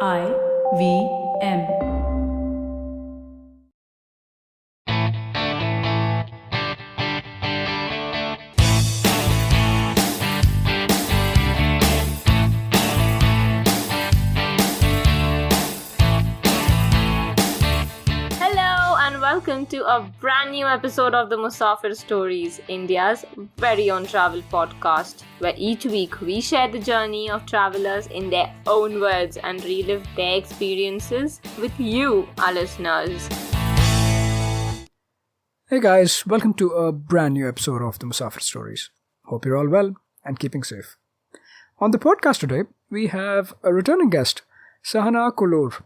IVM. Hello and welcome to a brand new episode of the Musafir Stories, India's very own travel podcast, where each week we share the journey of travelers in their own words and relive their experiences with you, our listeners. Hey guys, welcome to a brand new episode of the Musafir Stories. Hope you're all well and keeping safe. On the podcast today, we have a returning guest, Sahana Kulur,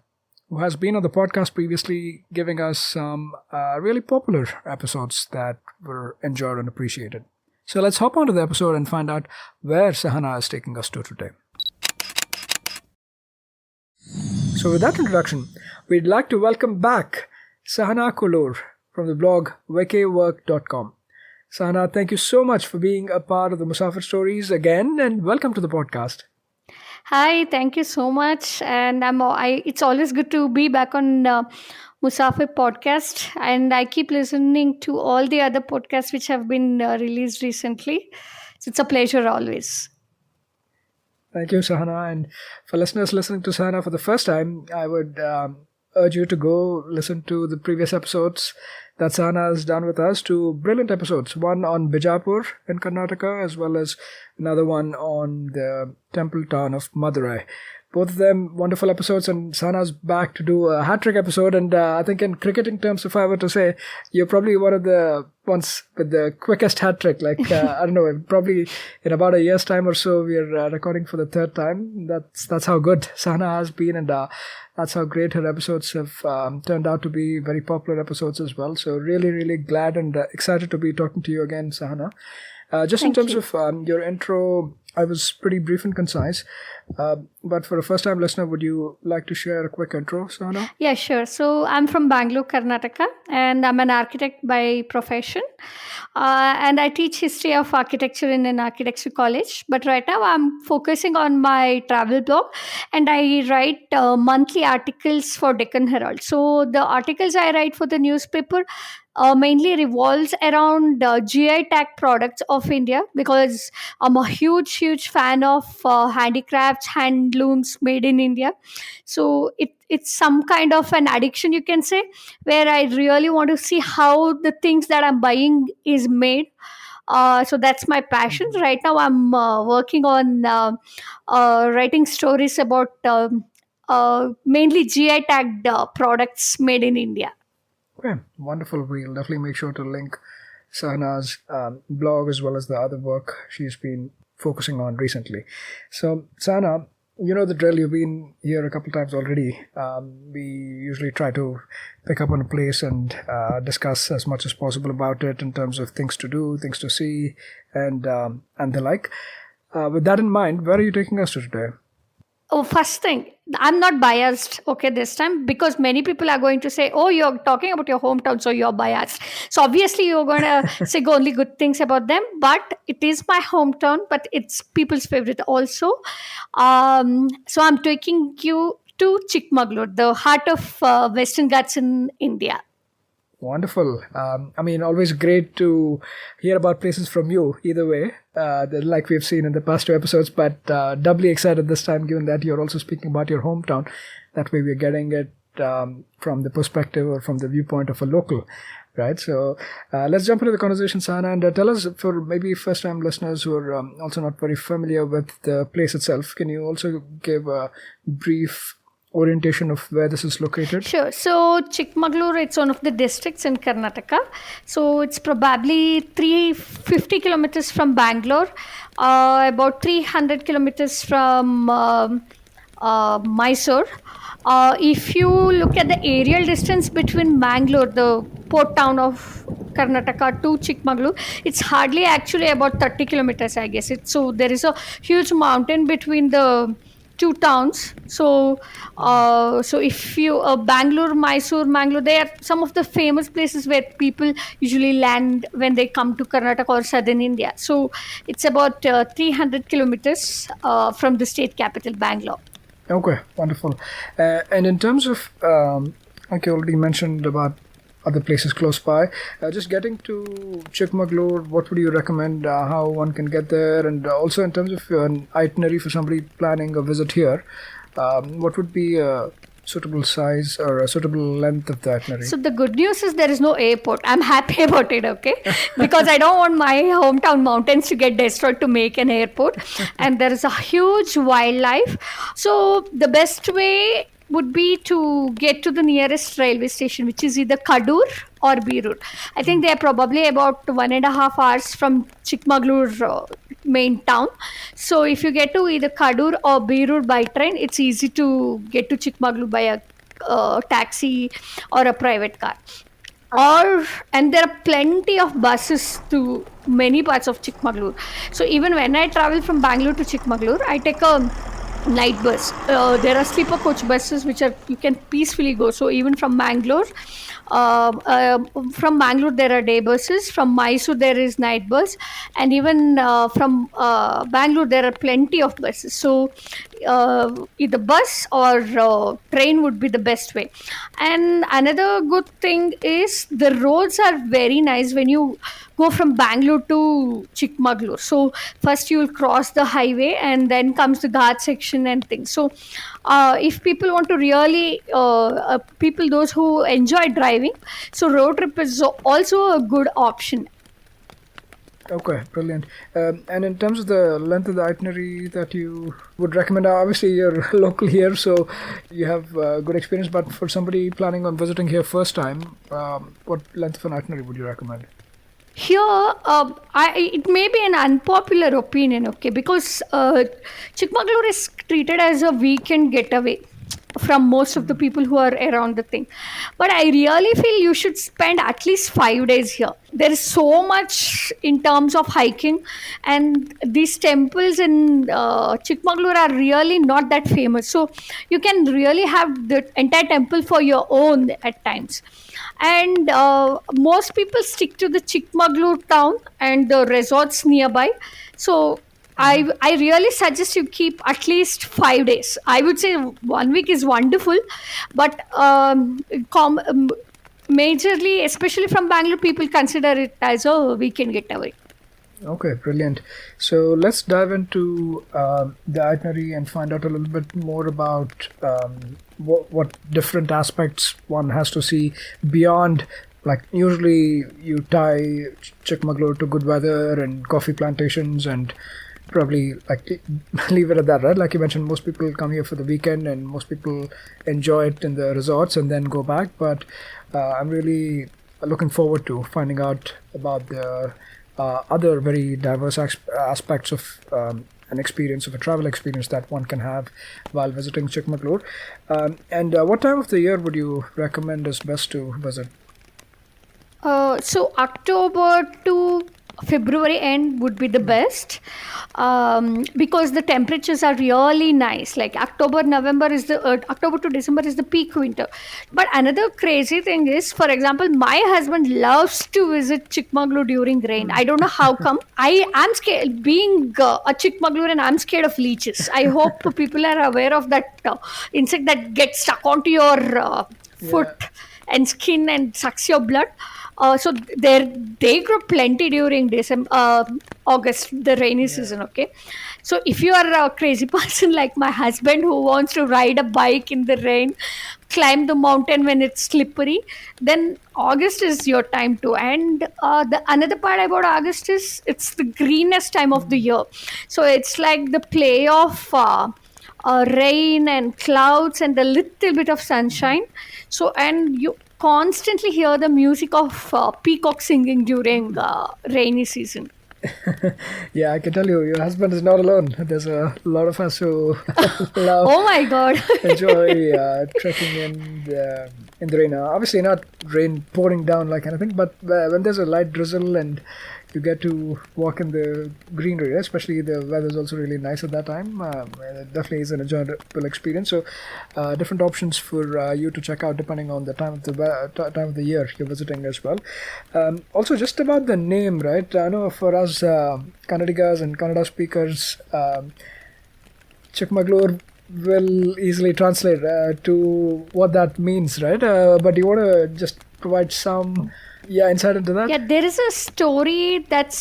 who has been on the podcast previously, giving us some really popular episodes that were enjoyed and appreciated. So let's hop onto the episode and find out where Sahana is taking us to today. So with that introduction, we'd like to welcome back Sahana Kulur from the blog vakework.com. Sahana, thank you so much for being a part of the Musafir Stories again, and welcome to the podcast. Hi, thank you so much. And it's always good to be back on Musafir podcast. And I keep listening to all the other podcasts which have been released recently. So it's a pleasure always. Thank you, Sahana. And for listeners listening to Sahana for the first time, I would urge you to go listen to the previous episodes that Sahana has done with us, two brilliant episodes. One on Bijapur in Karnataka, as well as another one on the temple town of Madurai. Both of them wonderful episodes, and Sahana's back to do a hat-trick episode. And I think in cricketing terms, if I were to say, you're probably one of the ones with the quickest hat-trick. Like, I don't know, probably in about a year's time or so, we're recording for the third time. That's how good Sahana has been, and that's how great her episodes have turned out to be, very popular episodes as well. So really, really glad and excited to be talking to you again, Sahana. Just in terms of your intro, I was pretty brief and concise. But for a first-time listener, would you like to share a quick intro, Sahana? Yeah, sure. So I'm from Bangalore, Karnataka, and I'm an architect by profession. And I teach history of architecture in an architecture college. But right now I'm focusing on my travel blog, and I write monthly articles for Deccan Herald. So the articles I write for the newspaper mainly revolves around GI tag products of India, because I'm a huge fan of handicrafts, handlooms made in India. So it's some kind of an addiction, you can say, where I really want to see how the things that I'm buying is made. So that's my passion. Right now I'm working on writing stories about mainly GI tagged products made in India. Okay, wonderful. We'll definitely make sure to link Sahana's blog as well as the other work she's been focusing on recently. So, Sahana, you know the drill. You've been here a couple times already. We usually try to pick up on a place and discuss as much as possible about it in terms of things to do, things to see, and the like. With that in mind, where are you taking us to today? Oh, first thing, I'm not biased, okay, this time, because many people are going to say, oh, you're talking about your hometown, so you're biased. So obviously you're going to say only good things about them, but it is my hometown, but it's people's favorite also. So I'm taking you to Chikmagalur, the heart of Western Ghats in India. Wonderful. Always great to hear about places from you, either way, like we've seen in the past two episodes, but doubly excited this time, given that you're also speaking about your hometown. That way we're getting it from the perspective or from the viewpoint of a local, right? So let's jump into the conversation, Sana, and tell us, for maybe first-time listeners who are also not very familiar with the place itself, can you also give a brief orientation of where this is located? Sure. So Chikmagalur, it's one of the districts in Karnataka. So it's probably 350 kilometers from Bangalore, about 300 kilometers from Mysore. If you look at the aerial distance between Mangalore, the port town of Karnataka, to Chikmagalur, it's hardly actually about 30 kilometers, I guess. So there is a huge mountain between the two towns. So if you Bangalore, Mysore, Mangalore, they are some of the famous places where people usually land when they come to Karnataka or southern India. So it's about 300 kilometers from the state capital, Bangalore. Okay, wonderful. And in terms of, like you already mentioned about other places close by, just getting to Chikmagalur, what would you recommend? How one can get there, and also in terms of an itinerary for somebody planning a visit here, what would be a suitable size or a suitable length of the itinerary? So the good news is there is no airport. I'm happy about it, okay? Because I don't want my hometown mountains to get destroyed to make an airport. And there is a huge wildlife. So the best way would be to get to the nearest railway station, which is either Kadur or Birur. I think they are probably about 1.5 hours from Chikmagalur main town. So if you get to either Kadur or Birur by train, it's easy to get to Chikmagalur by a taxi or a private car. And there are plenty of buses to many parts of Chikmagalur. So even when I travel from Bangalore to Chikmagalur, I take a night bus. There are sleeper coach buses which are you can peacefully go. So even from Mangalore, there are day buses. From Mysore there is night bus, and even from Bangalore there are plenty of buses. So either bus or train would be the best way. And another good thing is the roads are very nice when you go from Bangalore to Chikmagalur. So first you will cross the highway and then comes the Ghat section and things. So if people want to really, people those who enjoy driving, so road trip is also a good option. Okay, brilliant. And in terms of the length of the itinerary that you would recommend, obviously you're local here, so you have good experience. But for somebody planning on visiting here first time, what length of an itinerary would you recommend? Here, it may be an unpopular opinion, okay, because Chikmagalur is treated as a weekend getaway from most of the people who are around the thing. But I really feel you should spend at least 5 days here. There is so much in terms of hiking, and these temples in Chikmagalur are really not that famous. So you can really have the entire temple for your own at times. And most people stick to the Chikmagalur town and the resorts nearby. So I really suggest you keep at least 5 days. I would say 1 week is wonderful, but majorly, especially from Bangalore, people consider it as a weekend getaway. Okay, brilliant. So let's dive into the itinerary and find out a little bit more about what different aspects one has to see beyond. Like usually you tie Chikmagalur to good weather and coffee plantations and probably like leave it at that, right? Like you mentioned, most people come here for the weekend and most people enjoy it in the resorts and then go back. But I'm really looking forward to finding out about the other very diverse aspects of an experience, of a travel experience that one can have while visiting Chikmagalur. And what time of the year would you recommend is best to visit? So October to February end would be the best, because the temperatures are really nice. Like October to December is the peak winter. But another crazy thing is, for example, my husband loves to visit Chikmagalur during rain. I don't know how come. I am scared, being a Chikmagalur, and I'm scared of leeches. I hope people are aware of that insect that gets stuck onto your foot and skin and sucks your blood. So they grow plenty during December, August, the rainy season. Okay, so if you are a crazy person like my husband who wants to ride a bike in the rain, climb the mountain when it's slippery, then August is your time too. And the another part about August is it's the greenest time of the year. So it's like the play of rain and clouds and a little bit of sunshine. So and you constantly hear the music of peacock singing during rainy season. Yeah, I can tell you, your husband is not alone. There's a lot of us who love, oh my god, enjoy trekking in the rain. Obviously, not rain pouring down like anything, but when there's a light drizzle and you get to walk in the greenery, especially the weather's also really nice at that time. It definitely is an enjoyable experience. So, different options for you to check out depending on the time of the year you're visiting as well. Also, just about the name, right? I know for us Kannadigas and Kannada speakers, Chikmagalur will easily translate to what that means, right? But you want to just provide some insight into that? Yeah, there is a story that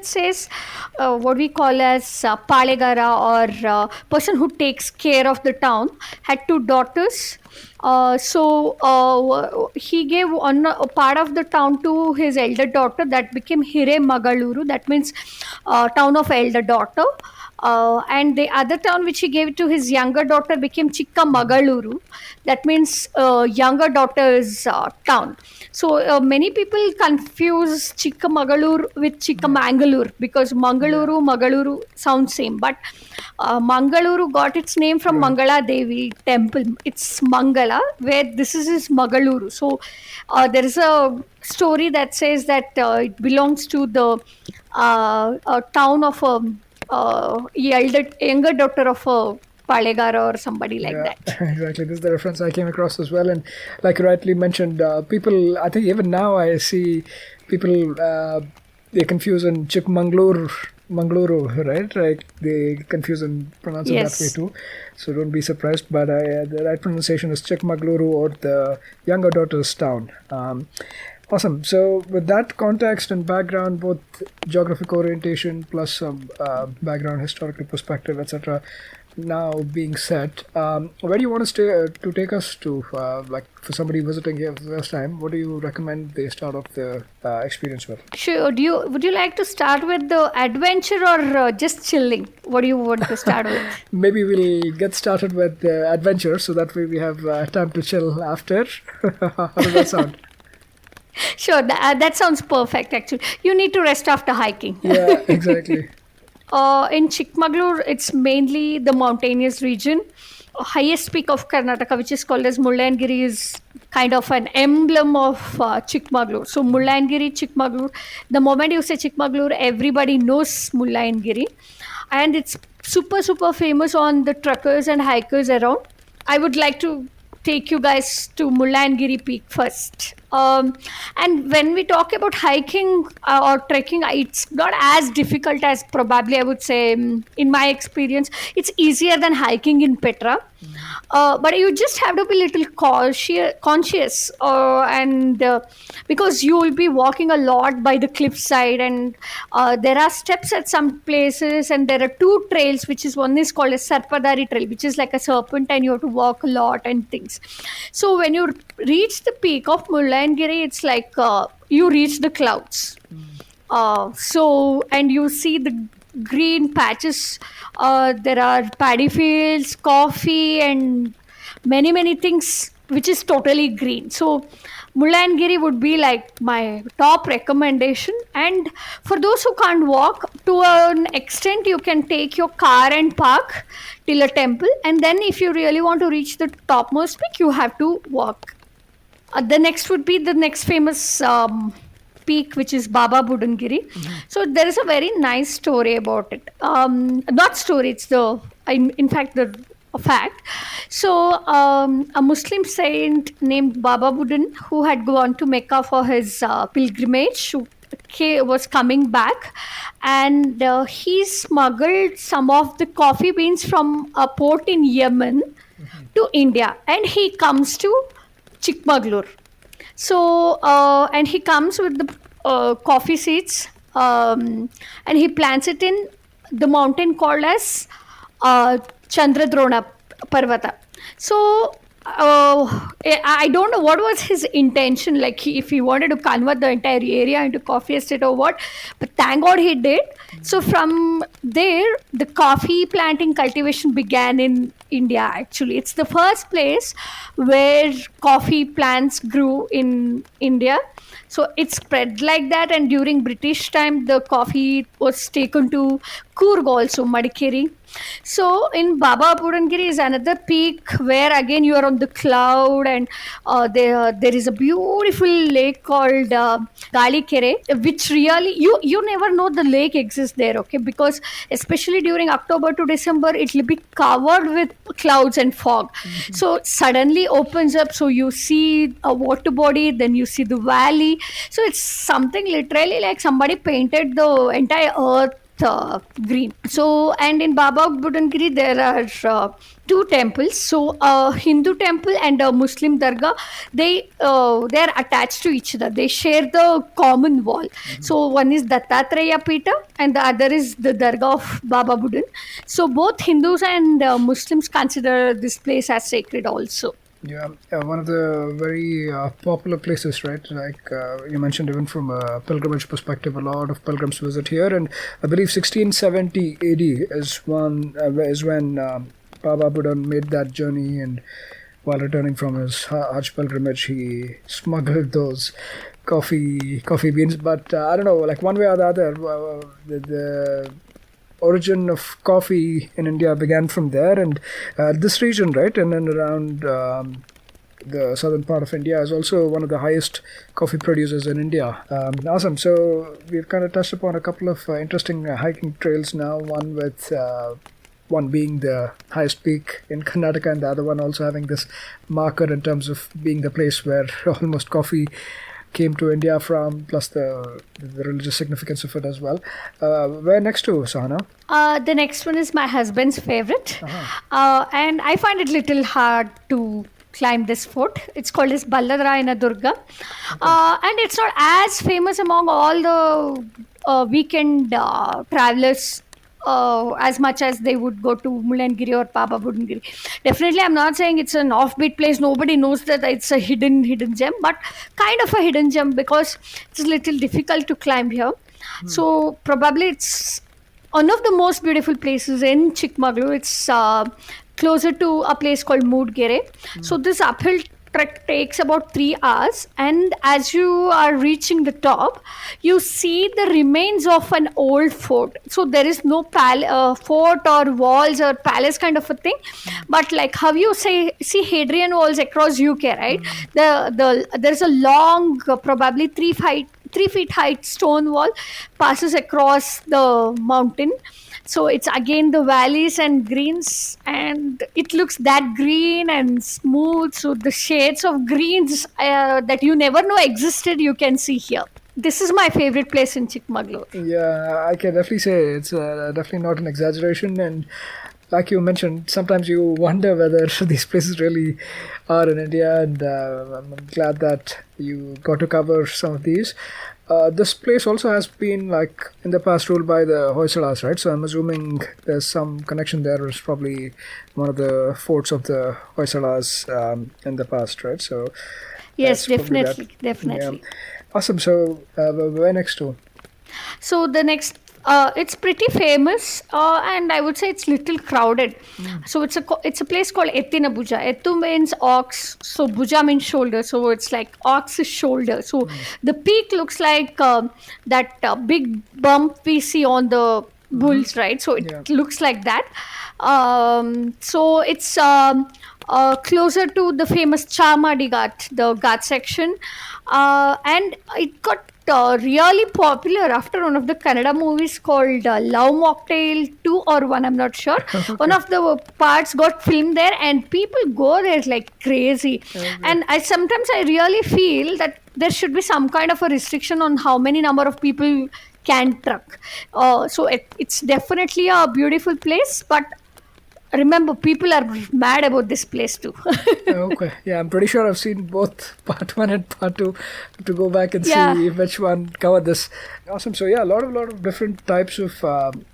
says what we call as paleygara, or person who takes care of the town, had two daughters. He gave one a part of the town to his elder daughter. That became Magaluru. That means town of elder daughter. And the other town which he gave to his younger daughter became Chikmagalur. That means younger daughter's town. So many people confuse Chikmagalur with Chikmagalur because Magaluru sounds same. But Mangaluru got its name from Mangala Devi temple. It's Mangala, where this is Magaluru. So there is a story that says that it belongs to the town of younger daughter of a paleygara or somebody like that. Exactly. This is the reference I came across as well. And like you rightly mentioned, people, I think even now I see people, they confuse in Chikmagalur, Mangalore, right? Like they confuse and pronounce it that way too. So don't be surprised. But the right pronunciation is Chikmagalur, or the younger daughter's town. Awesome. So with that context and background, both geographic orientation plus some background, historical perspective, etc., now being set, where do you want to take us to? Like for somebody visiting here for the first time, what do you recommend they start off the experience with? Sure. Would you like to start with the adventure or just chilling? What do you want to start with? Maybe we'll get started with the adventure, so that way we have time to chill after. How does that sound? Sure, that sounds perfect actually. You need to rest after hiking. Yeah, exactly. In Chikmagalur, it's mainly the mountainous region. Highest peak of Karnataka, which is called as Mullayangiri, is kind of an emblem of Chikmagalur. So Mullayangiri, Chikmagalur, the moment you say Chikmagalur, everybody knows Mullayangiri. And it's super, super famous on the truckers and hikers around. I would like to take you guys to Mullayangiri peak first. And when we talk about hiking or trekking, it's not as difficult as probably I would say, in my experience. It's easier than hiking in Petra. But you just have to be a little conscious and because you will be walking a lot by the cliffside, and there are steps at some places, and there are two trails, which is one is called a Sarpadari trail, which is like a serpent, and you have to walk a lot and things. So when you reach the peak of Mullayangiri, it's like you reach the clouds. And you see the green patches. There are paddy fields, coffee, and many things which is totally green. So Mullayangiri would be like my top recommendation. And for those who can't walk, to an extent you can take your car and park till a temple, and then if you really want to reach the topmost peak, you have to walk. The next would be the next famous peak, which is Baba Budangiri. So there is a very nice story about it. Not story, it's in fact the fact. So a Muslim saint named Baba Budan, who had gone to Mecca for his pilgrimage, was coming back, and he smuggled some of the coffee beans from a port in Yemen to India, and he comes to Chikmagalur. So, and he comes with the coffee seeds, and he plants it in the mountain called as Chandradrona parvata. So, I don't know what was his intention, like if he wanted to convert the entire area into coffee estate or what, but thank God he did. So from there, the coffee planting cultivation began in India. Actually, it's the first place where coffee plants grew in India. So it spread like that, and during British time, the coffee was taken to Coorg, also Madikeri. So in Baba Budangiri is another peak where again you are on the cloud, and there is a beautiful lake called Gaali kere, which really you never know the lake exists there, okay? Because especially during October to December, it will be covered with clouds and fog. So it suddenly opens up, so you see a water body, then you see the valley. So it's something literally like somebody painted the entire earth green. So, and in Baba Budangiri there are two temples. So, a Hindu temple and a Muslim dargah, they are attached to each other. They share the common wall. So, one is Dattatreya Pita and the other is the dargah of Baba Budan. So, both Hindus and Muslims consider this place as sacred also. Yeah, one of the very popular places, right? Like you mentioned, even from a pilgrimage perspective, a lot of pilgrims visit here, and I believe 1670 AD is when Baba Budan made that journey, and while returning from his Hajj pilgrimage, he smuggled those coffee beans. But I don't know, like one way or the other, the origin of coffee in India began from there, and this region, right, and then around the southern part of India is also one of the highest coffee producers in India. Awesome. So we've kind of touched upon a couple of interesting hiking trails now. One being the highest peak in Karnataka, and the other one also having this marker in terms of being the place where almost coffee came to India from, plus the religious significance of it as well. Where next to, Sahana? The next one is my husband's favorite, and I find it little hard to climb this fort. It's called as Balladarayana Durga, and it's not as famous among all the weekend travelers as much as they would go to Mullayangiri or Baba Budangiri. Definitely, I'm not saying it's an offbeat place. Nobody knows that it's a hidden gem, but kind of a hidden gem because it's a little difficult to climb here. So probably it's one of the most beautiful places in Chikmagalur. It's closer to a place called Kere. So this uphill trek takes about 3 hours, and as you are reaching the top, you see the remains of an old fort. So there is no fort or walls or palace kind of a thing, but like how you see Hadrian walls across UK, right? There's a long, probably 3 feet high stone wall passes across the mountain. So it's again the valleys and greens, and it looks that green and smooth. So the shades of greens that you never know existed, you can see here. This is my favorite place in Chikmagalur. Yeah, I can definitely say it's definitely not an exaggeration. And like you mentioned, sometimes you wonder whether these places really are in India. And I'm glad that you got to cover some of these. This place also has been, like, in the past ruled by the Hoysalas, right? So I'm assuming there's some connection there. It's probably one of the forts of the Hoysalas in the past, right? So yes, that's probably definitely. Yeah. Awesome. So where next to? So the next, it's pretty famous, and I would say it's little crowded. So it's a place called Ettinabhuja. Ettu means ox, so Bhuja means shoulder. So it's like ox's shoulder. So the peak looks like that big bump we see on the bulls, right? So it looks like that. So it's closer to the famous Chamadi Ghat, the Ghat section, and it got really popular after one of the Kannada movies called Love Mocktail 2 or 1, I'm not sure. One of the parts got filmed there, and people go there like crazy. And sometimes I really feel that there should be some kind of a restriction on how many number of people can truck. So it's definitely a beautiful place, but remember, people are mad about this place too. Okay, yeah, I'm pretty sure I've seen both part 1 and part 2 to go back and see which one covered this. Awesome. So yeah, a lot of different types of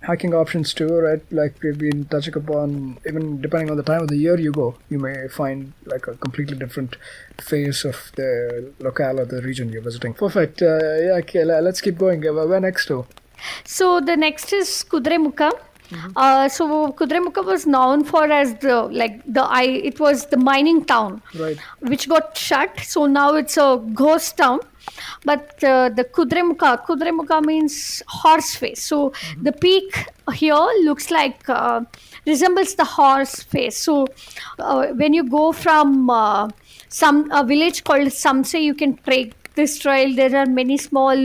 hiking options too, right? Like we've been touching upon, even depending on the time of the year you go, you may find like a completely different phase of the locale or the region you're visiting. Perfect. Yeah, okay, let's keep going. Where next to? So the next is Kudremukha. So Kudremukha was known for as it was the mining town, right, which got shut. So now it's a ghost town. But the Kudremukha means horse face. So the peak here looks like resembles the horse face. So when you go from a village called Samse, you can trek this trail. There are many small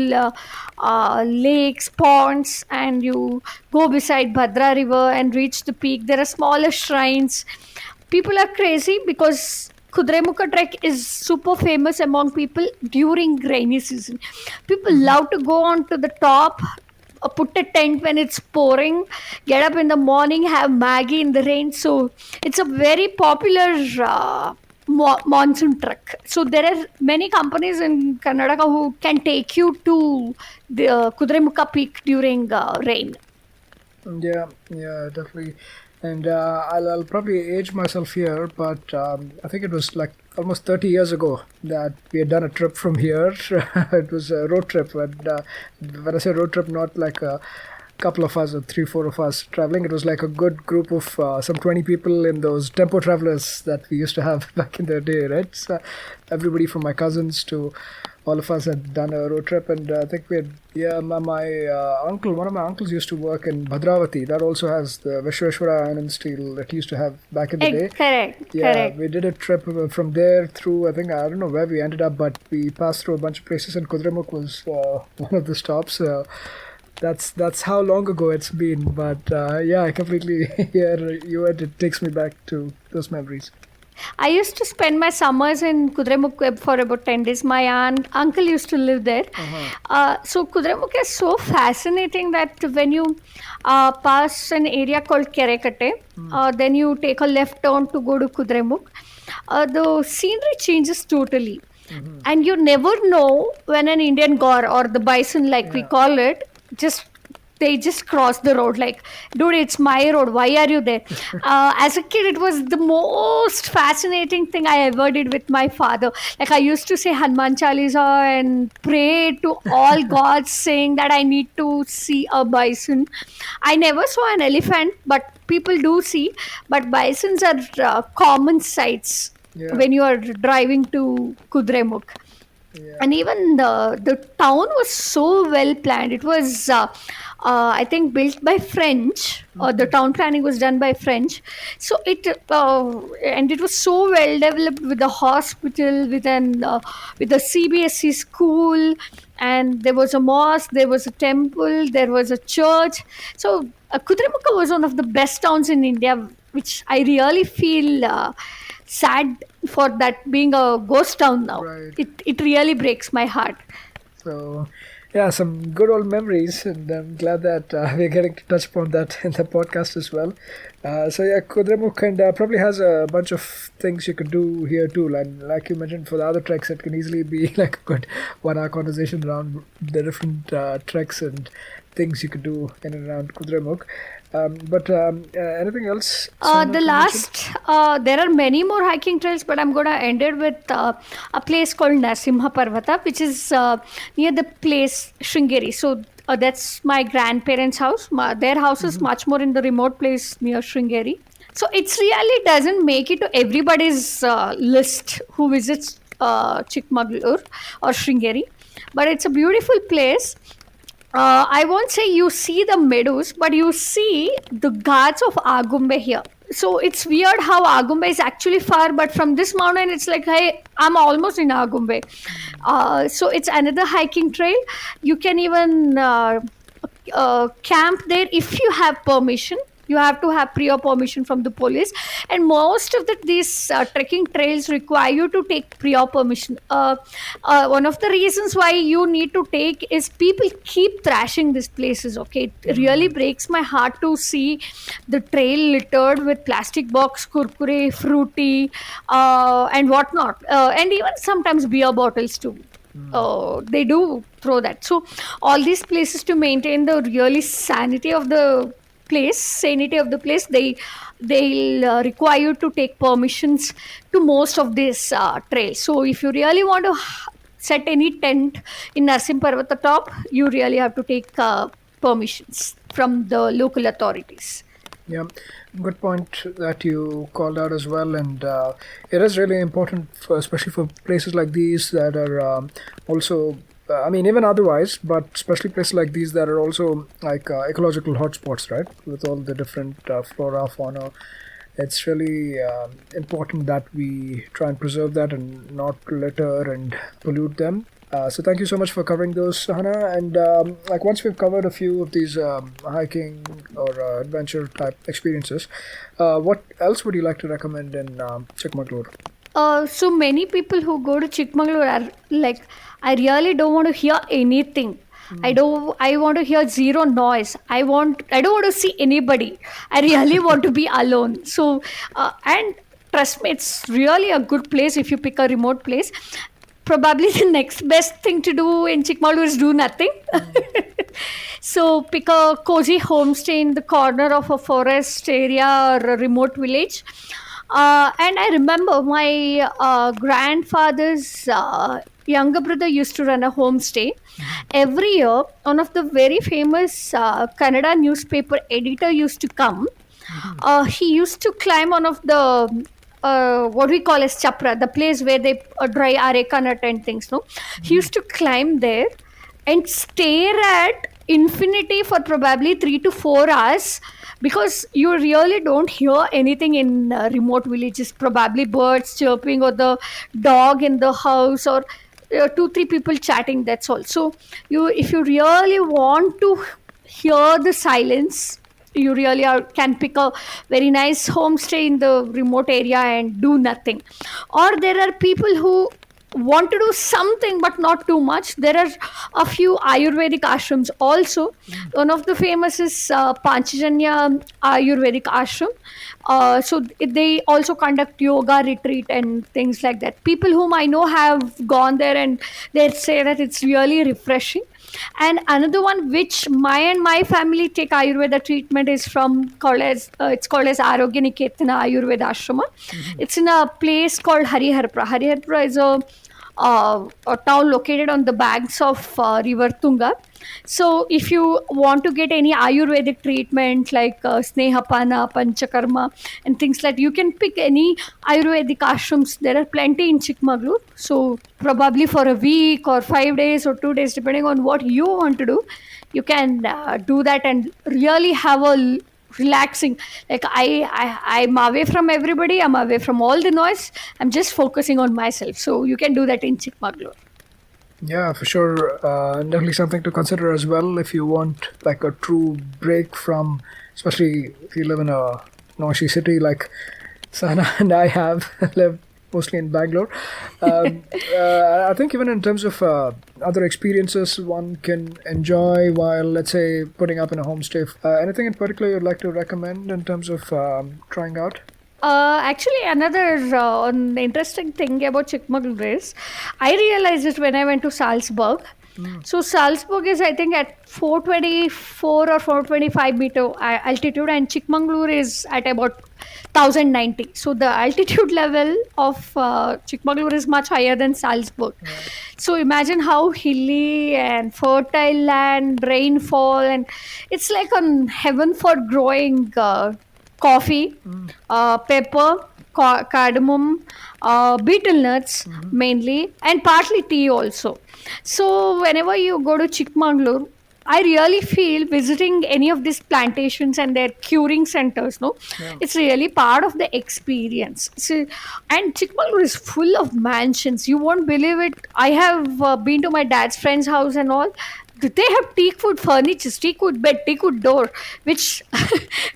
lakes, ponds, and you go beside Bhadra river and reach the peak. There are smaller shrines. People are crazy because Kudremukha trek is super famous among people during rainy season. People love to go on to the top put a tent when it's pouring, get up in the morning, have Maggie in the rain. So it's a very popular monsoon trek. So there are many companies in Karnataka who can take you to the Kudremukha peak during rain. Yeah, yeah, definitely. And I'll probably age myself here, but I think it was like almost 30 years ago that we had done a trip from here. It was a road trip. And when I say road trip, not like a couple of us or three, four of us traveling. It was like a good group of some 20 people in those tempo travelers that we used to have back in the day, right? So everybody from my cousins to all of us had done a road trip, and I think we had, yeah, my uncle, one of my uncles used to work in Bhadravati. That also has the Vishweshwara Iron and Steel that he used to have back in the day. Correct. Yeah, Correct. we did a trip from there through, I think, I don't know where we ended up, but we passed through a bunch of places, and Kudremukh was one of the stops. That's how long ago it's been. But yeah, I completely hear you, and it takes me back to those memories. I used to spend my summers in Kudremukh for about 10 days. My uncle used to live there. So Kudremukh is so fascinating that when you pass an area called Kere, then you take a left turn to go to Kudremukh. The scenery changes totally. And you never know when an Indian gaur or the bison, like we call it, they just cross the road. Like, dude, it's my road, why are you there? As a kid, it was the most fascinating thing I ever did with my father. Like, I used to say Hanuman Chalisa and pray to all gods, saying that I need to see a bison. I never saw an elephant, but people do see. But bisons are common sights when you are driving to Kudremukh. And even the town was so well planned. It was, I think, built by French, or the town planning was done by French. So and it was so well developed, with the hospital, with a CBSE school, and there was a mosque, there was a temple, there was a church. So Kudremukha was one of the best towns in India, which I really feel sad for that being a ghost town now. Right. It really breaks my heart. So, yeah, some good old memories, and I'm glad that we're getting to touch upon that in the podcast as well. So, yeah, Kudremukh probably has a bunch of things you could do here too. And like you mentioned, for the other treks, it can easily be like a good 1 hour conversation around the different treks and things you could do in and around Kudremukh. But anything else? There are many more hiking trails, but I'm going to end it with a place called Narsimha Parvata, which is near the place Sringeri. So that's my grandparents' house. Their house is much more in the remote place near Sringeri. So it really doesn't make it to everybody's list who visits Chikmagalur or Sringeri, but it's a beautiful place. I won't say you see the meadows, but you see the Ghats of Agumbe here. So it's weird how Agumbe is actually far, but from this mountain, it's like, hey, I'm almost in Agumbe. So it's another hiking trail. You can even camp there if you have permission. You have to have prior permission from the police, and most of these trekking trails require you to take prior permission. One of the reasons why you need to take is people keep trashing these places. Okay, it really breaks my heart to see the trail littered with plastic box, kurkure, fruity, and whatnot, and even sometimes beer bottles too. They do throw that. So all these places, to maintain the really sanity of the place, they'll require you to take permissions to most of these trails. So if you really want to set any tent in Narsim Parvata top, you really have to take permissions from the local authorities. Yeah, good point that you called out as well, and it is really important, especially for places like these that are also. I mean, even otherwise, but especially places like these that are also like ecological hotspots, right? With all the different flora, fauna. It's really important that we try and preserve that and not litter and pollute them. So thank you so much for covering those, Sahana. And like once we've covered a few of these hiking or adventure type experiences, what else would you like to recommend in Chikmagalur? So many people who go to Chikmagalur are like, I really don't want to hear anything. I want to hear zero noise. I don't want to see anybody. I really want to be alone. So and trust me, it's really a good place if you pick a remote place. Probably the next best thing to do in Chikmagalur is do nothing. So pick a cozy homestay in the corner of a forest area or a remote village. And I remember my grandfather's younger brother used to run a homestay. Every year, one of the very famous Kannada newspaper editor used to come. He used to climb one of the what we call as chapra, the place where they dry arecanut and things. No, he used to climb there and stare at infinity for probably 3 to 4 hours, because you really don't hear anything in remote villages. Probably birds chirping or the dog in the house, or 2 3 people chatting, that's all. So if you really want to hear the silence, you really can pick a very nice homestay in the remote area and do nothing. Or there are people who want to do something but not too much. There are a few Ayurvedic ashrams also. One of the famous is Panchajanya Ayurvedic ashram. So they also conduct yoga retreat and things like that. People whom I know have gone there and they say that it's really refreshing. And another one which my family take Ayurveda treatment is from it's called as Arogyniketana Ayurveda Ashrama. It's in a place called Hariharpura. Hariharpura is a town located on the banks of river Tunga. So if you want to get any Ayurvedic treatment like Snehapana, Panchakarma and things like that, you can pick any Ayurvedic ashrams. There are plenty in Chikmagalur. So probably for a week or 5 days or 2 days, depending on what you want to do, you can do that and really have a relaxing, like I'm away from everybody, I'm away from all the noise, I'm just focusing on myself. So you can do that in Chikmagalur. Yeah, for sure. Definitely something to consider as well if you want like a true break from, especially if you live in a noisy city like Sahana and I have lived mostly in Bangalore. I think even in terms of other experiences one can enjoy while, let's say, putting up in a homestay. Anything in particular you'd like to recommend in terms of trying out? Actually, another interesting thing about Chikmagalur is I realized it when I went to Salzburg. So Salzburg is, I think, at 424 or 425 meter altitude, and Chikmagalur is at about 1090. So the altitude level of Chikmagalur is much higher than Salzburg. So imagine how hilly and fertile land, rainfall, and it's like on heaven for growing coffee, pepper, cardamom, betel nuts mainly, and partly tea also. So whenever you go to Chikmagalur, I really feel visiting any of these plantations and their curing centers, it's really part of the experience. So, and Chikmagalur is full of mansions. You won't believe it. I have been to my dad's friend's house and all. They have teak wood furniture, teak wood bed, teak wood door, which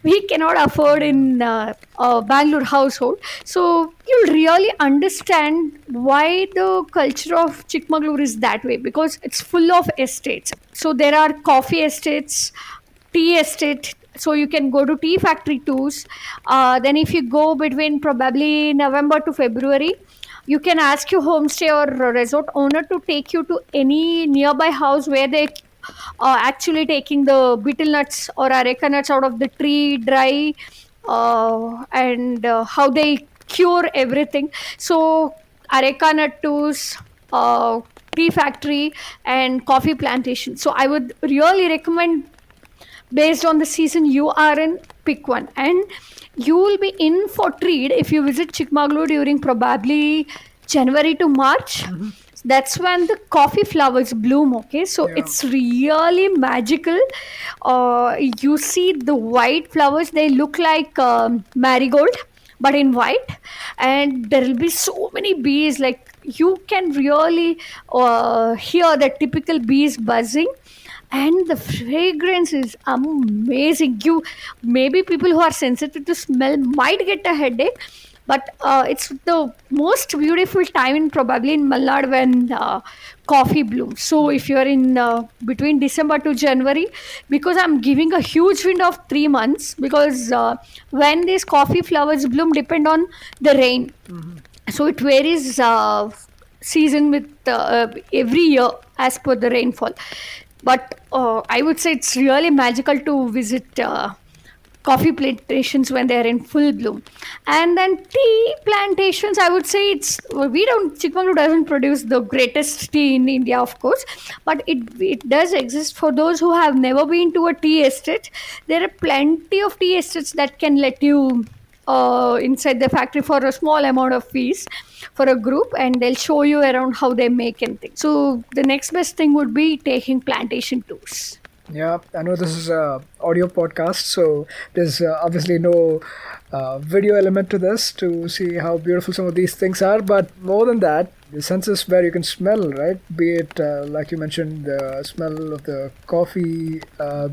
we cannot afford in a Bangalore household. So you'll really understand why the culture of Chikmagalur is that way, because it's full of estates. So there are coffee estates, tea estate. So you can go to tea factory tours. Then if you go between probably November to February, you can ask your homestay or resort owner to take you to any nearby house where they actually taking the betel nuts or areca nuts out of the tree dry, and how they cure everything. So areca nut tours, tea factory and coffee plantation. So I would really recommend, based on the season you are in, pick one. And you will be in for treat if you visit Chikmagalur during probably January to March. That's when the coffee flowers bloom. Okay, so it's really magical. You see the white flowers, they look like marigold but in white, and there will be so many bees. Like, you can really hear the typical bees buzzing, and the fragrance is amazing. You, maybe people who are sensitive to smell might get a headache, But it's the most beautiful time in probably in Malnad when coffee blooms. So if you're in between December to January, because I'm giving a huge window of 3 months, because when these coffee flowers bloom depend on the rain. So it varies season with every year as per the rainfall. But I would say it's really magical to visit coffee plantations when they're in full bloom. And then tea plantations, I would say Chikmagalur doesn't produce the greatest tea in India, of course, but it does exist. For those who have never been to a tea estate, there are plenty of tea estates that can let you inside the factory for a small amount of fees for a group, and they'll show you around how they make and things. So the next best thing would be taking plantation tours. Yeah, I know this is a audio podcast, so there's obviously no video element to this to see how beautiful some of these things are. But more than that, the senses where you can smell, right? Be it like you mentioned, the smell of the coffee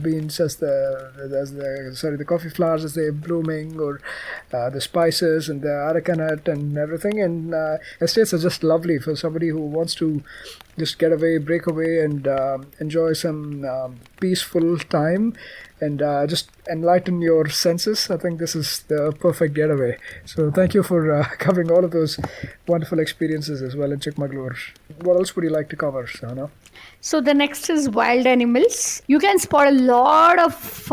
beans the coffee flowers as they're blooming, or the spices and the arecanut and everything. And estates are just lovely for somebody who wants to just get away, break away, and enjoy some peaceful time and just enlighten your senses. I think this is the perfect getaway. So thank you for covering all of those wonderful experiences as well in Chikmagalur. What else would you like to cover, Sahana? So the next is wild animals. You can spot a lot of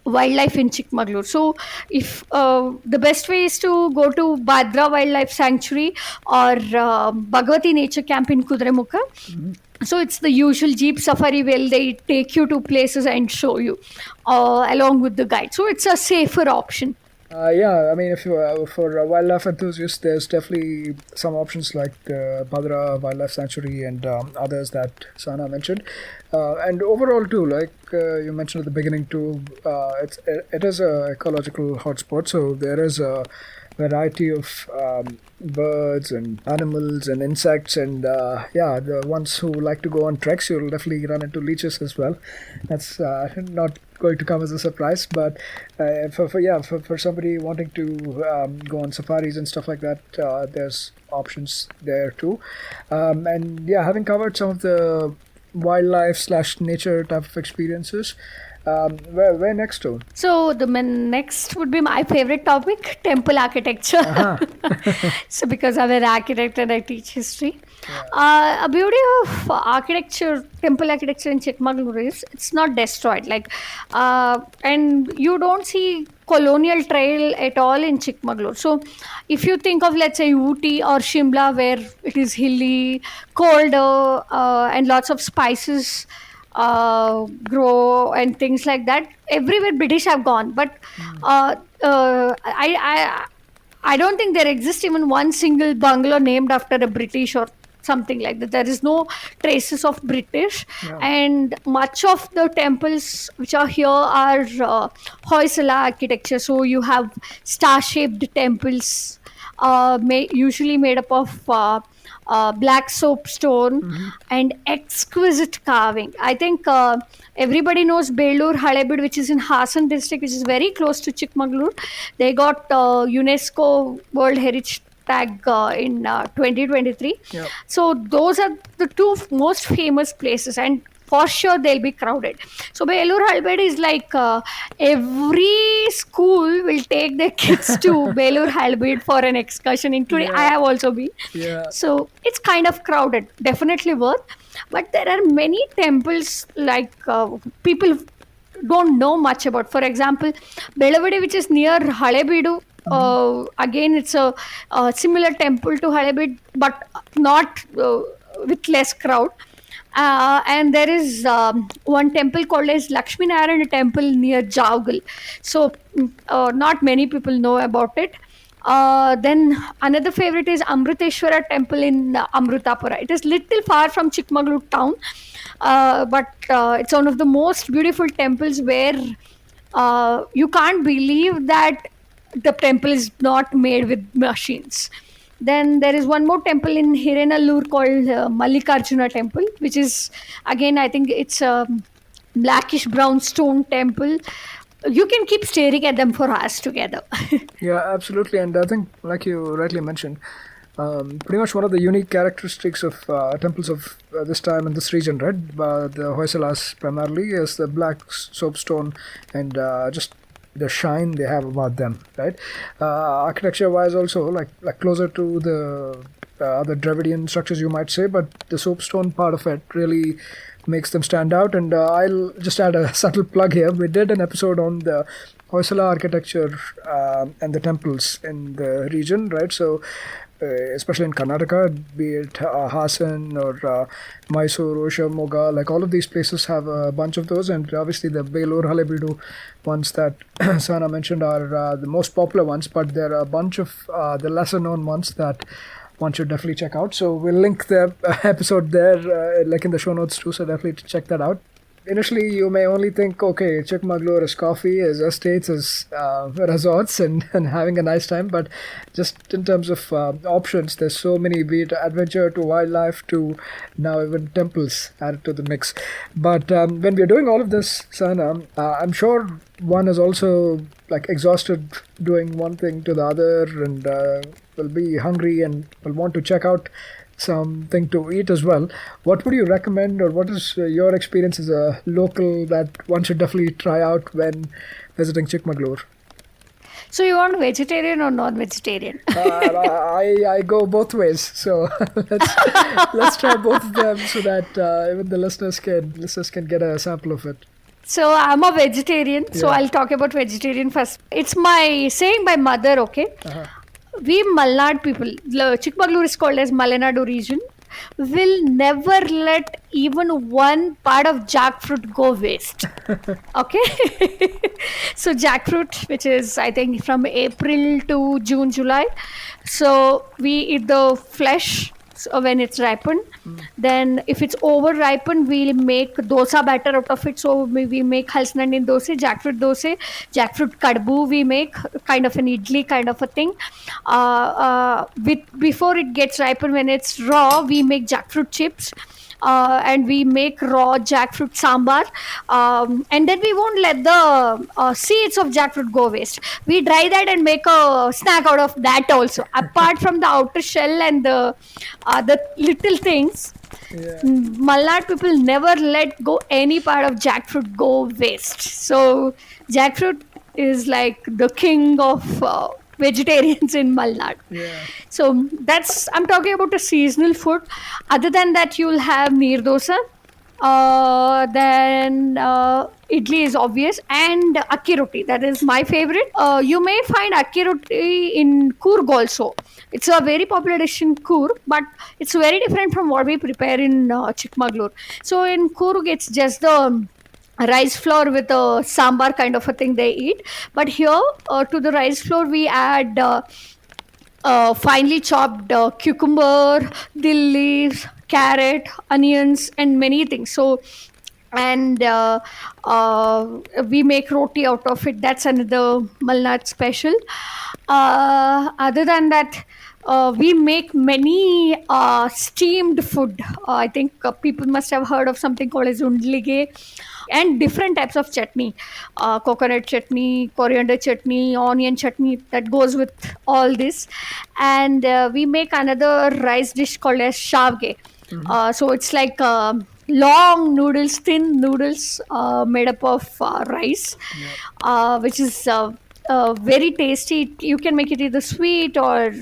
wildlife in Chikmagalur. So if the best way is to go to Badra Wildlife Sanctuary or Bhagwati Nature Camp in Kudremukha. So it's the usual jeep safari where they take you to places and show you along with the guide. So it's a safer option. Yeah, I mean, if you for wildlife enthusiasts, there's definitely some options like Badra Wildlife Sanctuary and others that Sana mentioned. And overall too, like you mentioned at the beginning too, it is a ecological hotspot. So there is a variety of birds and animals and insects, and yeah, the ones who like to go on treks, you'll definitely run into leeches as well. That's not going to come as a surprise, but for somebody wanting to go on safaris and stuff like that, there's options there too. And yeah, having covered some of the wildlife slash nature type of experiences, where next to? So the next would be my favorite topic, temple architecture. So because I'm an architect and I teach history, a beauty of temple architecture in Chikmagalur is it's not destroyed. And you don't see colonial trail at all in Chikmagalur. So if you think of, let's say, Ooty or Shimla, where it is hilly, colder, and lots of spices grow and things like that, everywhere British have gone, but I don't think there exists even one single bungalow named after a British or something like that. There is no traces of British. And much of the temples which are here are Hoysala architecture. So you have star-shaped temples, usually made up of black soapstone and exquisite carving. I think everybody knows Belur Halebid, which is in Hassan district, which is very close to Chikmagalur. They got UNESCO World Heritage Tag in 2023. So those are the two most famous places, and for sure they'll be crowded. So Belur Halebid is like every school will take their kids to Belur Halebid for an excursion, including I have also been. So it's kind of crowded, definitely worth. But there are many temples like people don't know much about. For example, Belavadi, which is near Halebidu, again it's a similar temple to Halebid, but not with less crowd. And there is one temple called as Lakshmi Narayana temple near Jaugal. So not many people know about it. Then another favorite is Amriteshwara temple in Amrutapura. It is little far from Chikmagalur town, but it's one of the most beautiful temples where you can't believe that the temple is not made with machines. Then there is one more temple in Hiranallur called Mallikarjuna temple, which is, again, I think it's a blackish brown stone temple. you can keep staring at them for hours together. Yeah, absolutely. And I think, like you rightly mentioned, pretty much one of the unique characteristics of temples of this time in this region, right? The Hoysalas primarily is the black soapstone and just the shine they have about them, right? Architecture-wise, also like closer to the other Dravidian structures, you might say, but the soapstone part of it really makes them stand out. And I'll just add a subtle plug here. We did an episode on the Hoysala architecture and the temples in the region, right? So especially in Karnataka, be it Hassan or Mysore, Shimoga, like all of these places have a bunch of those, and obviously the Belur, Halebeedu ones that Sahana mentioned are the most popular ones, but there are a bunch of the lesser known ones that one should definitely check out. So we'll link the episode there, like in the show notes too, so definitely check that out. Initially, you may only think, okay, Chikmagalur is coffee, is estates, is resorts, and having a nice time. But just in terms of options, there's so many, be it adventure to wildlife to now even temples added to the mix. But when we're doing all of this, Sahana, I'm sure one is also like exhausted doing one thing to the other and will be hungry and will want to check out something to eat as well. What would you recommend, or what is your experience as a local that one should definitely try out when visiting Chikmagalur? So you want vegetarian or non-vegetarian? I go both ways, so let's try both of them so that even the listeners can get a sample of it. So I'm a vegetarian, so I'll talk about vegetarian first. It's my saying by mother, okay? We Malnad people, Chikmagalur is called as Malenadu region, will never let even one part of jackfruit go waste. Okay? So jackfruit, which is I think from April to June, July. So we eat the flesh when it's ripened. Then if it's over ripened, we'll make dosa batter out of it. So we make halsanandin dosa, jackfruit kadbu we make, kind of an idli kind of a thing. Before it gets ripened, when it's raw, we make jackfruit chips. And we make raw jackfruit sambar, and then we won't let the seeds of jackfruit go waste. We dry that and make a snack out of that also. Apart from the outer shell and the little things, Malnad people never let go any part of jackfruit go waste. So jackfruit is like the king of vegetarians in Malnad. So that's, I'm talking about a seasonal food. Other than that, you'll have neer dosa, then idli is obvious, and akki roti, that is my favorite. You may find akki roti in Coorg also. It's a very popular dish in Coorg, but it's very different from what we prepare in Chikmagalur. So in Coorg, it's just the rice flour with a sambar kind of a thing they eat. But here, to the rice flour, we add finely chopped cucumber, dill leaves, carrot, onions, and many things. So, and we make roti out of it. That's another Malnad special. Other than that, we make many steamed food. I think people must have heard of something called as undlige, and different types of chutney, coconut chutney, coriander chutney, onion chutney, that goes with all this. And we make another rice dish called as shavge. So it's like long noodles, thin noodles made up of rice, which is very tasty. You can make it either sweet or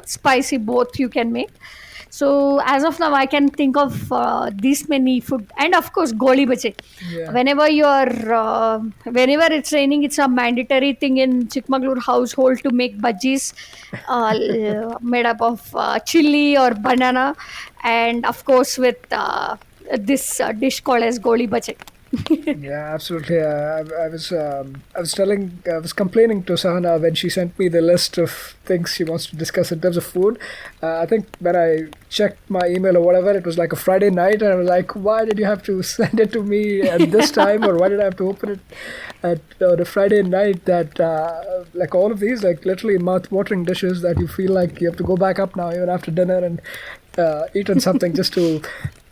spicy, both you can make. So as of now, I can think of this many food, and of course, goli bache. Whenever whenever it's raining, it's a mandatory thing in Chikmagalur household to make bhajis made up of chili or banana, and of course with this dish called as goli bache. Yeah, absolutely. I was complaining to Sahana when she sent me the list of things she wants to discuss in terms of food. I think when I checked my email or whatever, it was like a Friday night, and I was like, why did you have to send it to me at this time, or why did I have to open it at the Friday night? That like all of these, like literally mouth-watering dishes that you feel like you have to go back up now even after dinner and eat on something just to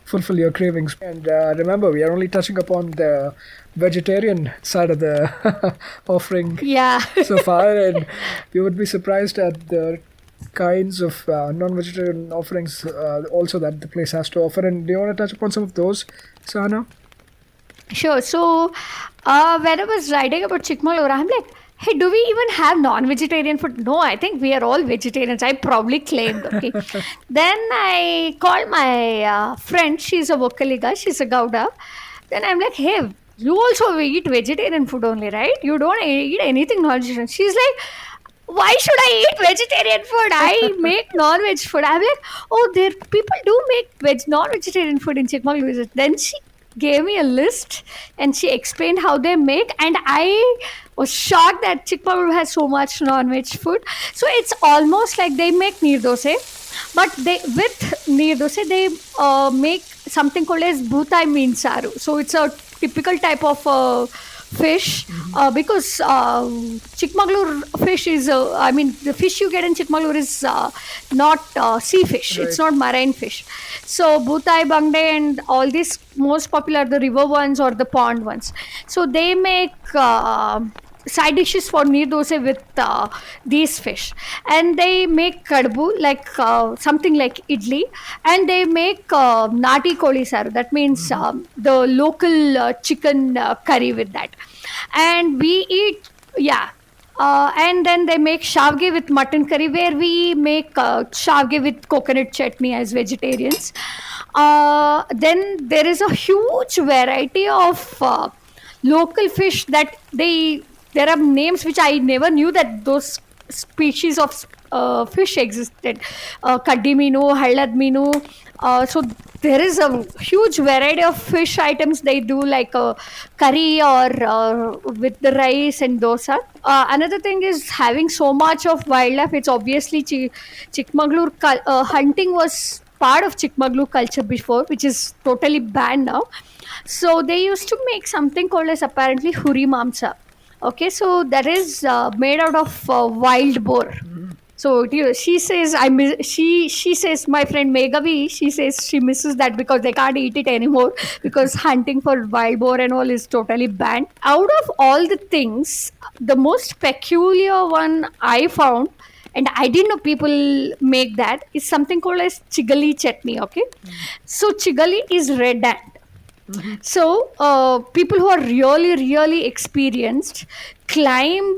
fulfill your cravings. And remember, we are only touching upon the vegetarian side of the offering Yeah. so far, and you would be surprised at the kinds of non-vegetarian offerings also that the place has to offer. And do you want to touch upon some of those, Sahana? Sure. So, when I was writing about Chikmagalur, I'm like, hey, do we even have non-vegetarian food? No, I think we are all vegetarians. I probably claimed, okay. Then I called my friend. She's a Vokaliga. She's a Gouda. Then I'm like, hey, you also eat vegetarian food only, right? You don't eat anything non-vegetarian. She's like, why should I eat vegetarian food? I make non-veg food. I'm like, oh, there people do make non-vegetarian food in Chikmagalur. Then she gave me a list and she explained how they make, and I was shocked that Chikmagalur has so much non-veg food. So it's almost like they make neer dosai, but they with neer dosai they make something called as bhutai mean saru. So it's a typical type of fish, because Chikmagalur fish is, I mean, the fish you get in Chikmagalur is not sea fish. Right. It's not marine fish. So Bhutai, Bangde, and all these most popular, the river ones or the pond ones. So they make side dishes for neer dosai with these fish, and they make kadbu, like something like idli, and they make nati koli saru. That means the local chicken curry with that, and we eat, yeah. And then they make shavge with mutton curry, where we make shavge with coconut chutney as vegetarians. Then there is a huge variety of local fish that there are names which I never knew that those species of fish existed. Kaddi meenu, halad meenu. So there is a huge variety of fish items they do, like curry or with the rice and dosa. Another thing is having so much of wildlife. It's obviously Chikmagalur hunting was part of Chikmagalur culture before, which is totally banned now. So they used to make something called as apparently huri mamsa. Okay, so that is made out of wild boar. So she says she says, my friend Meghavi, she says she misses that because they can't eat it anymore because hunting for wild boar and all is totally banned. Out of all the things, the most peculiar one I found, and I didn't know people make that, is something called as chigali chutney. Okay, so chigali is red ant. So people who are really experienced climb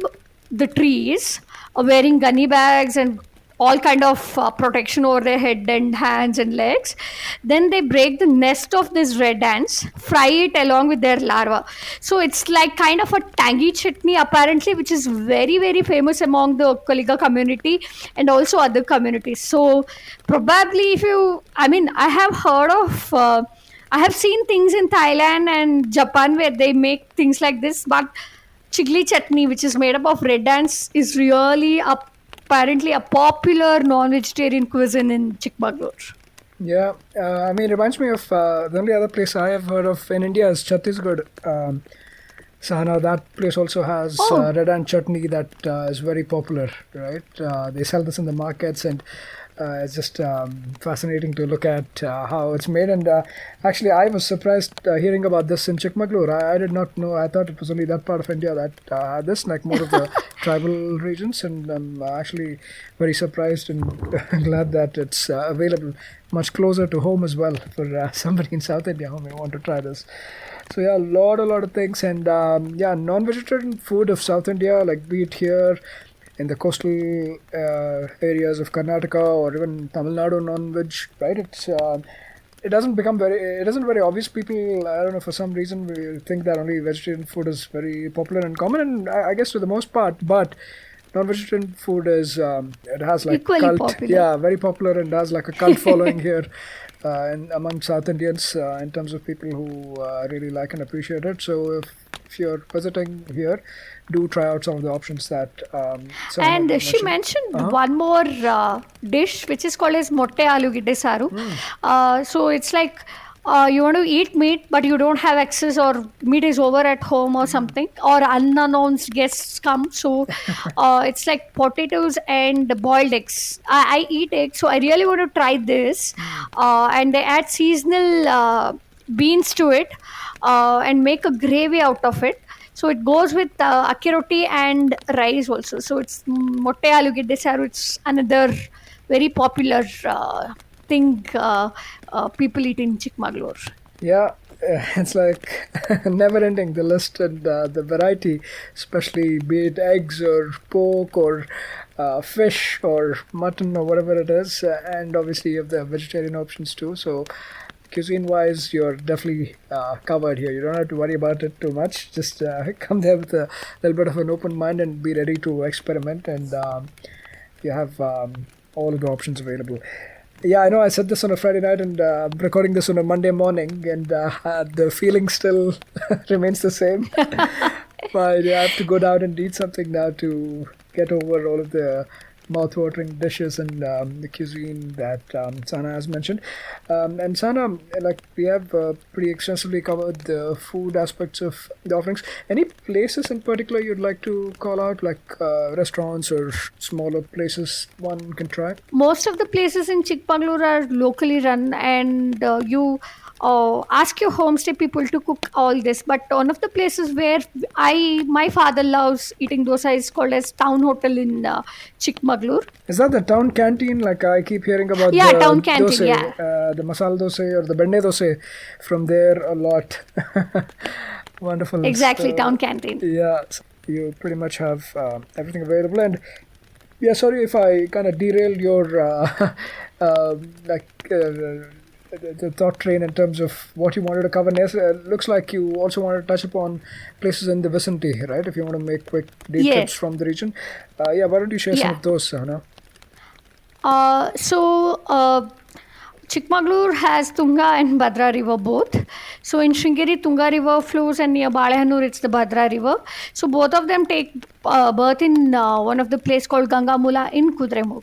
the trees wearing gunny bags and all kind of protection over their head and hands and legs. Then they break the nest of these red ants, fry it along with their larva. So it's like kind of a tangy chutney apparently, which is very famous among the Kaliga community and also other communities. So probably I have heard of I have seen things in Thailand and Japan where they make things like this, but chigli chutney, which is made up of red ants, is really apparently a popular non-vegetarian cuisine in Chikmagalur. Yeah, it reminds me of the only other place I have heard of in India is Chhattisgarh. Sahana, that place also has red ant chutney that is very popular, right? They sell this in the markets, and it's just fascinating to look at how it's made. And actually, I was surprised hearing about this in Chikmagalur. I did not know. I thought it was only that part of India that had this, like more of the tribal regions. And I'm actually very surprised and glad that it's available much closer to home as well for somebody in South India who may want to try this. So yeah, a lot of things. And non-vegetarian food of South India, like be it here in the coastal areas of Karnataka or even Tamil Nadu, non-veg, right? It isn't very obvious. People, I don't know, for some reason we think that only vegetarian food is very popular and common, and I guess to the most part, but non-vegetarian food is it has like Equally cult, popular. yeah, very popular, and has like a cult following here among South Indians in terms of people who really like and appreciate it. So if you're visiting here, do try out some of the options that And she mentioned one more dish which is called as motte aloo gidde saru. So it's like you want to eat meat, but you don't have access, or meat is over at home or something, or unannounced guests come. So it's like potatoes and boiled eggs. I eat eggs, so I really want to try this. And they add seasonal beans to it and make a gravy out of it. So it goes with akki roti and rice also. So it's motte aloo gedde saru. It's another very popular thing people eat in Chikmagalur. Yeah, it's like never ending, the list and the variety, especially be it eggs or pork or fish or mutton or whatever it is. And obviously, you have the vegetarian options too. So, cuisine wise, you're definitely covered here. You don't have to worry about it too much. Just come there with a little bit of an open mind and be ready to experiment. And you have all of the options available. Yeah, I know I said this on a Friday night and I'm recording this on a Monday morning, and the feeling still remains the same. But yeah, I have to go down and eat something now to get over all of the mouth-watering dishes and the cuisine that Sana has mentioned. And Sana, like we have pretty extensively covered the food aspects of the offerings. Any places in particular you'd like to call out, like restaurants or smaller places one can try? Most of the places in Chikmagalur are locally run, and you ask your homestay people to cook all this. But one of the places where my father loves eating dosa is called as Town Hotel in Chikmagalur. Is that the town canteen? Like I keep hearing about Yeah, the town canteen, dosa, yeah. the masala dosa or the benne dosa from there a lot. Wonderful. Exactly, So, town canteen. yeah, so you pretty much have everything available. And yeah, sorry if I kind of derailed your like the thought train in terms of what you wanted to cover next. Looks like you also wanted to touch upon places in the vicinity, right? If you want to make quick day trips Yes. from the region. Yeah, why don't you share some Yeah. of those, Sahana? So Chikmagalur has Tunga and Bhadra river both. So in Sringeri, Tunga river flows, and near Balahanur it's the Bhadra river. So both of them take birth in one of the place called Gangamula in Kudremukh.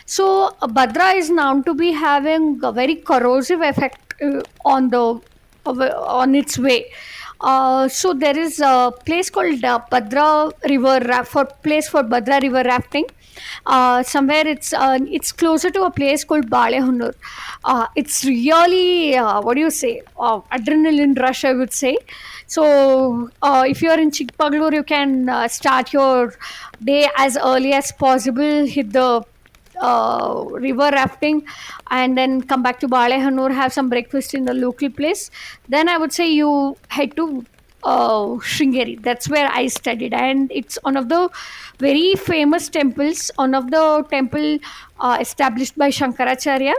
So Bhadra is known to be having a very corrosive effect on its way. So there is a place called Bhadra River for Bhadra River rafting. Somewhere it's closer to a place called Balehunur. It's really what do you say? Adrenaline rush, I would say. So if you are in Chikmagalur, you can start your day as early as possible. Hit the river rafting, and then come back to Balahanur, have some breakfast in the local place. Then I would say you head to Sringeri. That's where I studied, and it's one of the very famous temples. One of the temple established by Shankaracharya.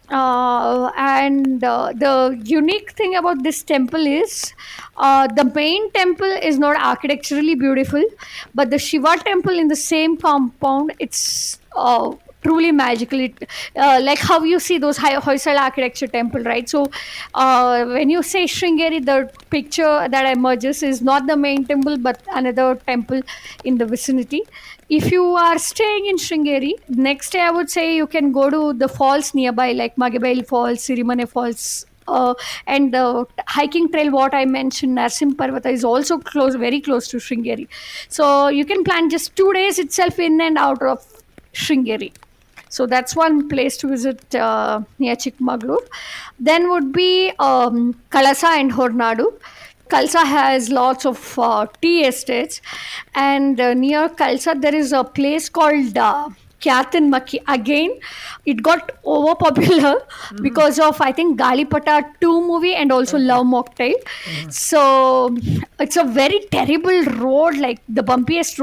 And the unique thing about this temple is the main temple is not architecturally beautiful, but the Shiva temple in the same compound, it's truly magical. Like how you see those Hoysala architecture temple, right? So when you say Sringeri, the picture that emerges is not the main temple, but another temple in the vicinity. If you are staying in Sringeri, next day I would say you can go to the falls nearby, like Magabail Falls, Sirimane Falls, and the hiking trail what I mentioned, Narsimha Parvata, is also very close to Sringeri. So you can plan just 2 days itself in and out of Sringeri. So that's one place to visit near Chikmagalur. Then would be Kalasa and Hornadu. Kalsa has lots of tea estates, and near Kalsa there is a place called Kyatinmaki. Again, it got over popular because of, I think, Galipata 2 movie and also Love Mocktail. So it's a very terrible road, like the bumpiest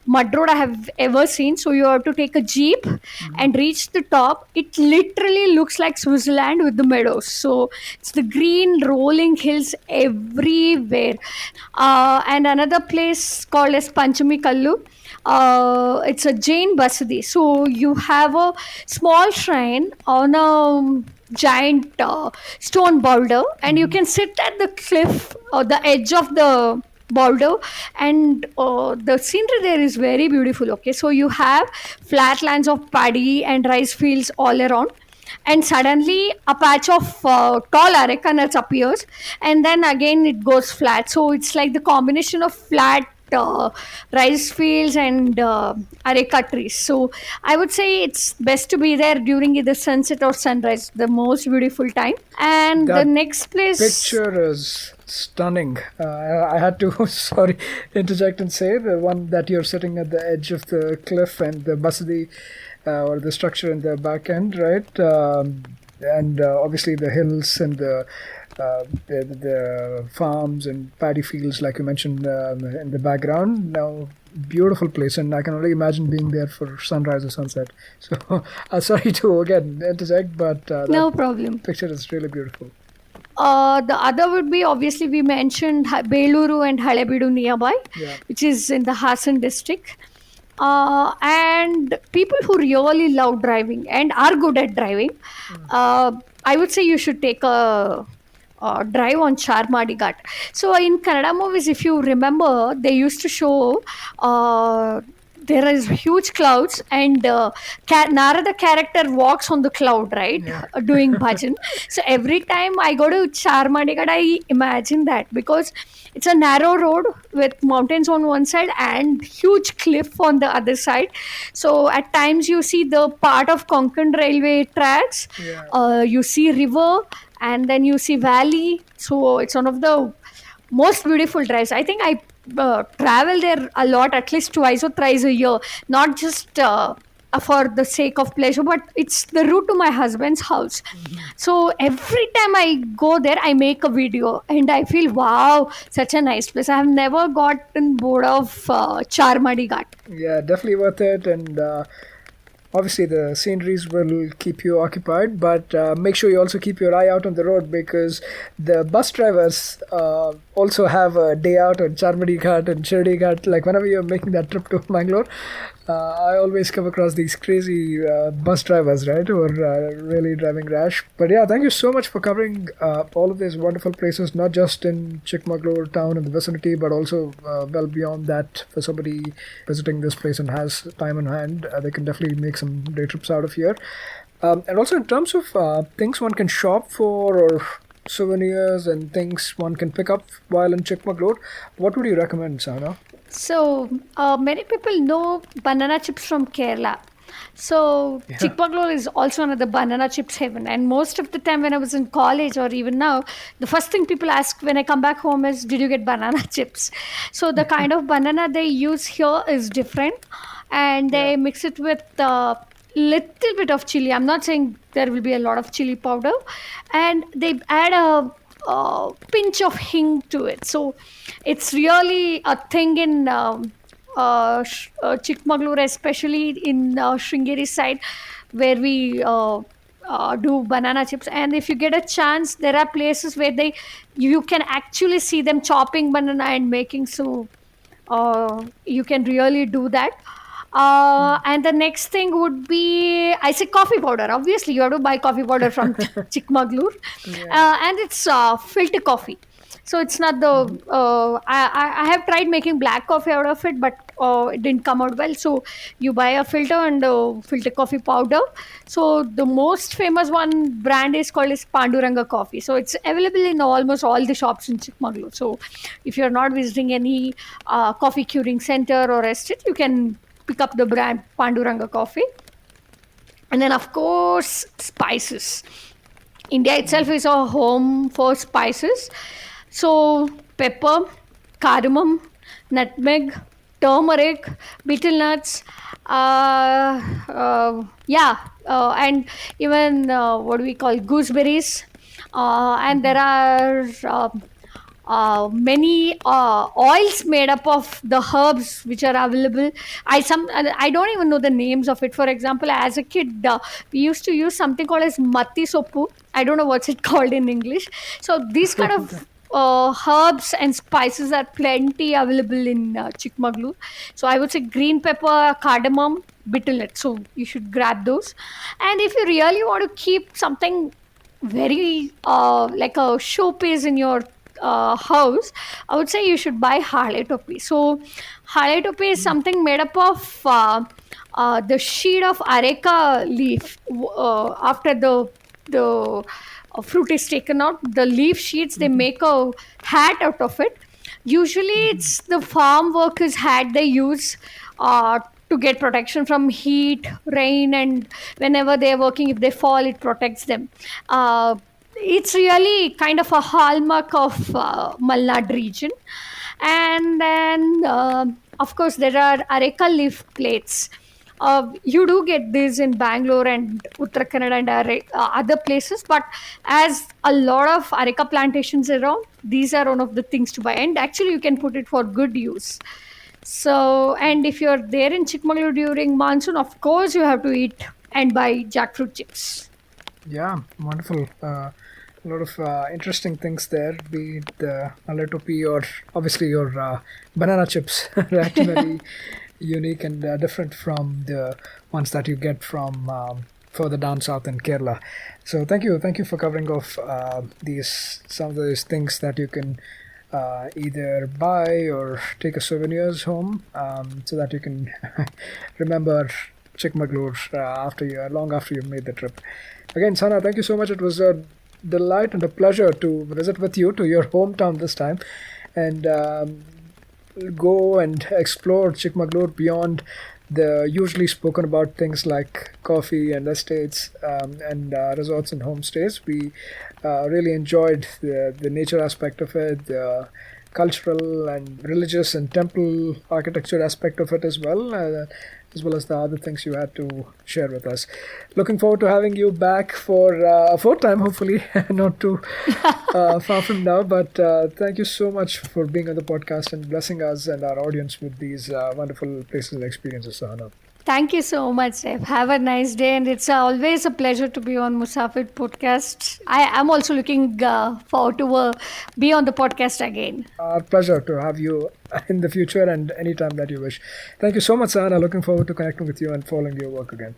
mud road I have ever seen. So you have to take a jeep and reach the top. It literally looks like Switzerland with the meadows. So it's the green rolling hills everywhere. And another place called as Panchami Kallu. It's a Jain Basadi. So you have a small shrine on a giant stone boulder, and you can sit at the cliff or the edge of the boulder, and the scenery there is very beautiful. Okay, so you have flatlands of paddy and rice fields all around. and suddenly a patch of tall arecanuts appears, and then again it goes flat. So it's like the combination of flat rice fields and areca trees. So I would say it's best to be there during either sunset or sunrise, the most beautiful time. And the That next place, picture is stunning. I had to, sorry, interject and say the one that you're sitting at the edge of the cliff and the basadi or the structure in the back end, right? And obviously the hills and the farms and paddy fields, like you mentioned in the background. Now, beautiful place, and I can only imagine being there for sunrise or sunset. So, sorry to again interject, but no that problem. picture is really beautiful. The other would be, obviously we mentioned Beluru and Halebeedu nearby, Yeah. which is in the Hassan district. And people who really love driving and are good at driving, I would say you should take a drive on Charmadi Ghat. So in Kannada movies, if you remember, they used to show there is huge clouds, and Narada character walks on the cloud, right? Yeah. Doing bhajan. So every time I go to Charmadi Ghat, I imagine that, because it's a narrow road with mountains on one side and huge cliff on the other side. So at times you see the part of Konkan railway tracks, Yeah. you see river, and then you see valley. So it's one of the most beautiful drives. I think I travel there a lot, at least twice or thrice a year, not just for the sake of pleasure, but it's the route to my husband's house. So every time I go there, I make a video and I feel, wow, such a nice place. I have never gotten bored of Charmadi Ghat. Yeah, definitely worth it, and obviously the sceneries will keep you occupied, but make sure you also keep your eye out on the road, because the bus drivers also have a day out on Charmadi Ghat and Shirdi Ghat. Like whenever you're making that trip to Mangalore, I always come across these crazy bus drivers, right, who are really driving rash. But yeah, thank you so much for covering all of these wonderful places, not just in Chikmagalur town and the vicinity, but also well beyond that. For somebody visiting this place and has time on hand, they can definitely make some day trips out of here. And also in terms of things one can shop for, or souvenirs and things one can pick up while in Chikmagalur, what would you recommend, Sahana? So many people know banana chips from Kerala. So Yeah. Chikmagalur is also another banana chips heaven. And most of the time when I was in college, or even now, the first thing people ask when I come back home is, did you get banana chips? So the kind of banana they use here is different, and they Yeah. mix it with little bit of chili. I'm not saying there will be a lot of chili powder, and they add a pinch of hing to it. So it's really a thing in Chikmagalur, especially in Sringeri side, where we do banana chips. And if you get a chance, there are places where you can actually see them chopping banana and making. So you can really do that. And the next thing would be, I say, coffee powder. Obviously, you have to buy coffee powder from Chikmagalur, Yeah. and it's filter coffee. So it's not the. I have tried making black coffee out of it, but it didn't come out well. So you buy a filter and filter coffee powder. So the most famous one brand is called is Panduranga Coffee. So it's available in almost all the shops in Chikmagalur. So if you're not visiting any coffee curing center or estate, you can pick up the brand Panduranga Coffee. And then, of course, spices. India itself is a home for spices. So, pepper, cardamom, nutmeg, turmeric, betel nuts, and even what do we call gooseberries. And there are many oils made up of the herbs which are available. I don't even know the names of it. For example, as a kid, we used to use something called as matti soppu. I don't know what's it called in English. So these kind of herbs and spices are plenty available in Chikmagalur. So I would say green pepper, cardamom, betel nut. So you should grab those. And if you really want to keep something very like a showpiece in your house, I would say you should buy Hale Topi. So Hale Topi is something made up of the sheet of areca leaf after the fruit is taken out. The leaf sheets, they make a hat out of it. Usually, it's the farm workers' hat they use to get protection from heat, rain, and whenever they're working, if they fall, it protects them. It's really kind of a hallmark of Malnad region. And then, of course, there are areca leaf plates. You do get this in Bangalore and Uttarakhand and other places, but as a lot of areca plantations around, these are one of the things to buy. And actually, you can put it for good use. So, and if you're there in Chikmagalur during monsoon, of course, you have to eat and buy jackfruit chips. Yeah, wonderful. A lot of interesting things there, be it the alatopi or obviously your banana chips, right? Very unique and different from the ones that you get from further down south in Kerala. So thank you for covering off some of those things that you can either buy or take as souvenirs home, so that you can remember Chikmagalur long after you've made the trip. Again, Sana, thank you so much. It was a delight and a pleasure to visit with you to your hometown this time, and go and explore Chikmagalur beyond the usually spoken about things like coffee and estates, and resorts and homestays. We really enjoyed the nature aspect of it, the cultural and religious and temple architecture aspect of it as well as the other things you had to share with us. Looking forward to having you back for a fourth time, hopefully, not too far from now. But thank you so much for being on the podcast and blessing us and our audience with these wonderful places and experiences, Sahana. Thank you so much, Saif. Have a nice day, and it's always a pleasure to be on Musafir podcast. I am also looking forward to be on the podcast again. Our pleasure to have you in the future and anytime that you wish. Thank you so much, Sahana. Looking forward to connecting with you and following your work again.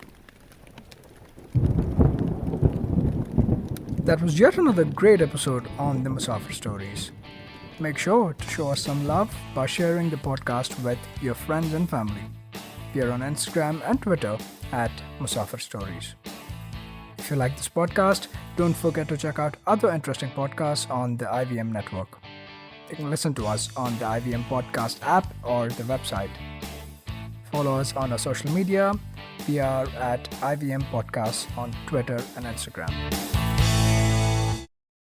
That was yet another great episode on the Musafir Stories. Make sure to show us some love by sharing the podcast with your friends and family. We are on Instagram and Twitter at Musafir Stories. If you like this podcast, don't forget to check out other interesting podcasts on the IVM network. You can listen to us on the IVM podcast app or the website. Follow us on our social media. We are at IVM Podcasts on Twitter and Instagram.